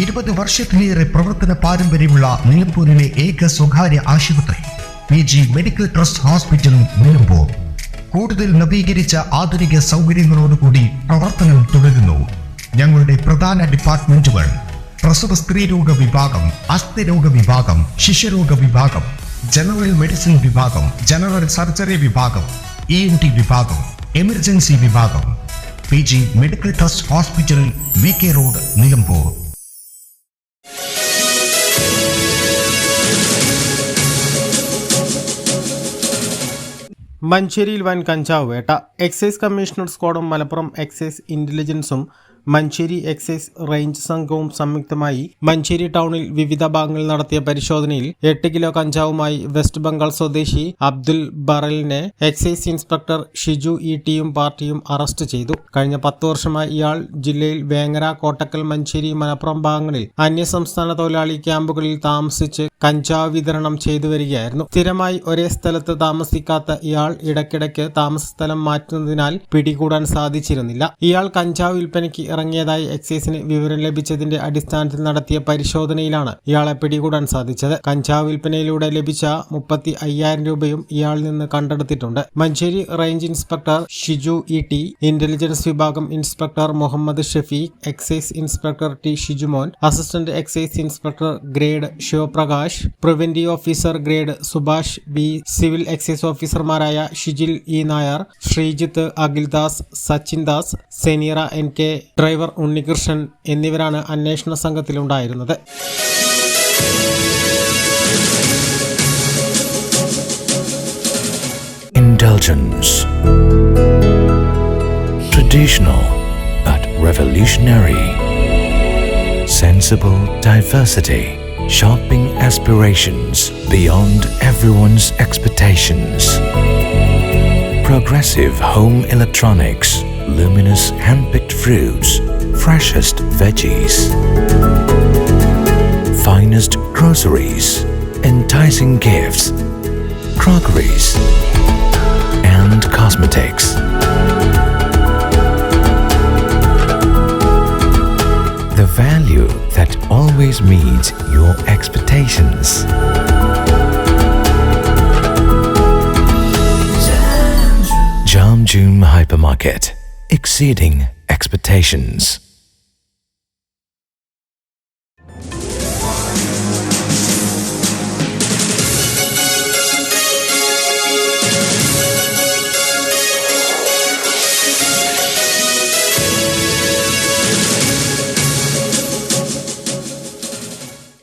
20 വർഷത്തിലേറെ പ്രവർത്തന പാരമ്പര്യമുള്ള നിലമ്പൂരിലെ ഏക സ്വകാര്യ ആശുപത്രി PG medical trust hospital Nilambur കൂടുതൽ നവീകരിച്ച ആധുനിക സൗകര്യങ്ങളോടുകൂടി പ്രവർത്തനം തുടരുന്നു. ഞങ്ങളുടെ പ്രധാന ഡിപ്പാർട്ട്മെന്റുകൾ: പ്രസവ സ്ത്രീരോഗ വിഭാഗം, അസ്ഥിരോഗ വിഭാഗം, ശിശുരോഗ വിഭാഗം, ജനറൽ മെഡിസിൻ വിഭാഗം, ജനറൽ സർജറി വിഭാഗം, ENT വിഭാഗം, എമർജൻസി വിഭാഗം. PG medical trust hospital, VK road, Nilambur. മഞ്ചേരിയിൽ വൻ കഞ്ചാവ് വേട്ട. എക്സൈസ് കമ്മീഷണർ സ്ക്വാഡും മലപ്പുറം എക്സൈസ് ഇന്റലിജൻസും മഞ്ചേരി എക്സൈസ് റേഞ്ച് സംഘവും സംയുക്തമായി മഞ്ചേരി ടൗണിൽ വിവിധ ഭാഗങ്ങളിൽ നടത്തിയ പരിശോധനയിൽ 8 കിലോ കഞ്ചാവുമായി വെസ്റ്റ് ബംഗാൾ സ്വദേശി അബ്ദുൽ ബറലിനെ എക്സൈസ് ഇൻസ്പെക്ടർ ഷിജു ടിയും പാർട്ടിയും അറസ്റ്റ് ചെയ്തു. കഴിഞ്ഞ 10 വർഷമായി ഇയാൾ ജില്ലയിൽ വേങ്ങര, കോട്ടക്കൽ, മഞ്ചേരി, മലപ്പുറം ഭാഗങ്ങളിൽ അന്യസംസ്ഥാന തൊഴിലാളി ക്യാമ്പുകളിൽ താമസിച്ച് കഞ്ചാവ് വിതരണം ചെയ്തു വരികയായിരുന്നു. സ്ഥിരമായി ഒരേ സ്ഥലത്ത് താമസിക്കാത്ത ഇയാൾ ഇടയ്ക്കിടയ്ക്ക് താമസ സ്ഥലം മാറ്റുന്നതിനാൽ പിടികൂടാൻ സാധിച്ചിരുന്നില്ല. ഇയാൾ കഞ്ചാവ് വിൽപ്പനയ്ക്ക് ഇറങ്ങിയതായി എക്സൈസിന് വിവരം ലഭിച്ചതിന്റെ അടിസ്ഥാനത്തിൽ നടത്തിയ പരിശോധനയിലാണ് ഇയാളെ പിടികൂടാൻ സാധിച്ചത്. കഞ്ചാവ് വിൽപ്പനയിലൂടെ ലഭിച്ച 35,000 രൂപയും ഇയാളിൽ നിന്ന് കണ്ടെടുത്തിട്ടുണ്ട്. Manjeri range inspector Shiju T, intelligence വിഭാഗം inspector Muhammad Shafeeq, excise inspector T Shijumon, assistant excise inspector grade Sivaprakash, preventive officer grade Subhash B, civil excise ഓഫീസർമാരായ ഷിജിൽ നായർ, ശ്രീജിത്ത്, അഖിൽദാസ്, സച്ചിൻ ദാസ്, സെനീറ NK, ഡ്രൈവർ ഉണ്ണികൃഷ്ണൻ എന്നിവരാണ് അന്വേഷണ സംഘത്തിലുണ്ടായിരുന്നത്. Indulgence. Traditional but revolutionary. Sensible diversity. Shopping aspirations beyond everyone's expectations. Progressive home electronics. Luminous hand-picked fruits, freshest veggies, finest groceries, enticing gifts, crockeries, and cosmetics. The value that always meets your expectations. Jamjoom Hypermarket. Exceeding expectations.